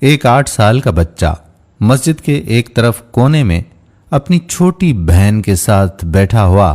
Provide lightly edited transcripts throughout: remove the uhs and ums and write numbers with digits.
एक 8 साल का बच्चा मस्जिद के एक तरफ कोने में अपनी छोटी बहन के साथ बैठा हुआ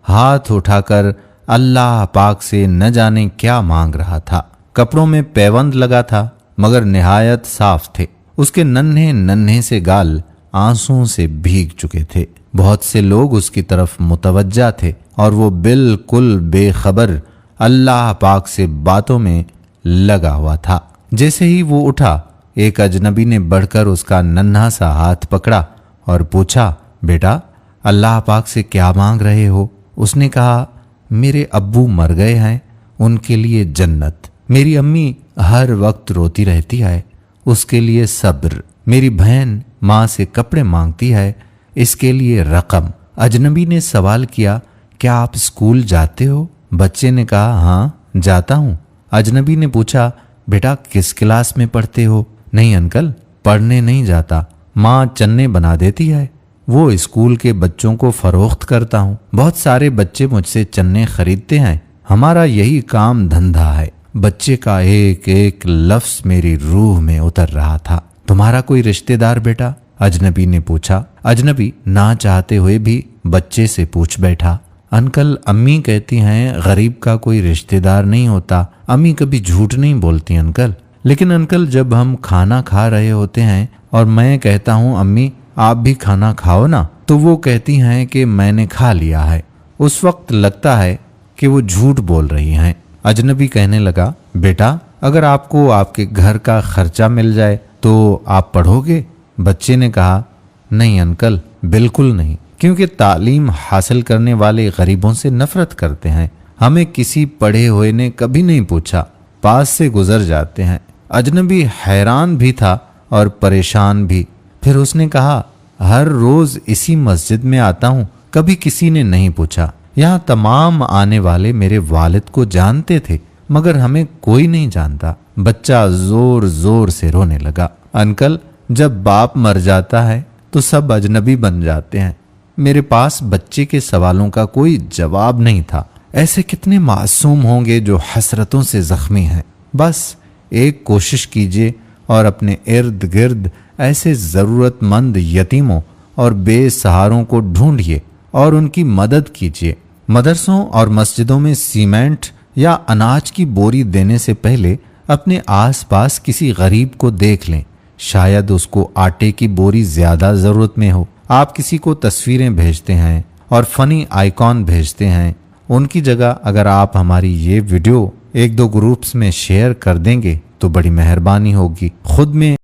हाथ उठाकर अल्लाह पाक से न जाने क्या मांग रहा था। कपड़ों में पैबंद लगा था मगर निहायत साफ थे। उसके नन्हे नन्हे से गाल आंसुओं से भीग चुके थे। बहुत से लोग उसकी तरफ मुतवज्जा थे और वो बिल्कुल बेखबर अल्लाह पाक से बातों में लगा हुआ था। जैसे ही वो उठा, एक अजनबी ने बढ़कर उसका नन्हा सा हाथ पकड़ा और पूछा, बेटा अल्लाह पाक से क्या मांग रहे हो? उसने कहा, मेरे अब्बू मर गए हैं, उनके लिए जन्नत। मेरी अम्मी हर वक्त रोती रहती है, उसके लिए सब्र। मेरी बहन माँ से कपड़े मांगती है, इसके लिए रकम। अजनबी ने सवाल किया, क्या आप स्कूल जाते हो? बच्चे ने कहा, हाँ जाता हूँ। अजनबी ने पूछा, बेटा किस क्लास में पढ़ते हो? नहीं अंकल, पढ़ने नहीं जाता, माँ चन्ने बना देती है, वो स्कूल के बच्चों को फरोख्त करता हूँ। बहुत सारे बच्चे मुझसे चन्ने खरीदते हैं, हमारा यही काम धंधा है। बच्चे का एक एक लफ्ज मेरी रूह में उतर रहा था। तुम्हारा कोई रिश्तेदार बेटा? अजनबी ने पूछा। अजनबी ना चाहते हुए भी बच्चे से पूछ बैठा। अंकल, अम्मी कहती हैं गरीब का कोई रिश्तेदार नहीं होता। अम्मी कभी झूठ नहीं बोलती अंकल। लेकिन अंकल, जब हम खाना खा रहे होते हैं और मैं कहता हूँ अम्मी आप भी खाना खाओ ना, तो वो कहती हैं कि मैंने खा लिया है। उस वक्त लगता है कि वो झूठ बोल रही हैं। अजनबी कहने लगा, बेटा अगर आपको आपके घर का खर्चा मिल जाए तो आप पढ़ोगे? बच्चे ने कहा, नहीं अंकल, बिल्कुल नहीं, क्योंकि तालीम हासिल करने वाले गरीबों से नफरत करते हैं। हमें किसी पढ़े हुए ने कभी नहीं पूछा, पास से गुजर जाते हैं। अजनबी हैरान भी था और परेशान भी। फिर उसने कहा, हर रोज इसी मस्जिद में आता हूँ, कभी किसी ने नहीं पूछा। यहाँ तमाम आने वाले मेरे वालिद को जानते थे मगर हमें कोई नहीं जानता। बच्चा जोर जोर से रोने लगा। अंकल, जब बाप मर जाता है तो सब अजनबी बन जाते हैं। मेरे पास बच्चे के सवालों का कोई जवाब नहीं था। ऐसे कितने मासूम होंगे जो हसरतों से जख्मी हैं। बस एक कोशिश कीजिए और अपने इर्द गिर्द ऐसे ज़रूरतमंद यतीमों और बेसहारों को ढूंढिए और उनकी मदद कीजिए। मदरसों और मस्जिदों में सीमेंट या अनाज की बोरी देने से पहले अपने आसपास किसी गरीब को देख लें, शायद उसको आटे की बोरी ज़्यादा ज़रूरत में हो। आप किसी को तस्वीरें भेजते हैं और फ़नी आइकॉन भेजते हैं, उनकी जगह अगर आप हमारी ये वीडियो 1-2 ग्रुप्स में शेयर कर देंगे तो बड़ी मेहरबानी होगी। खुद में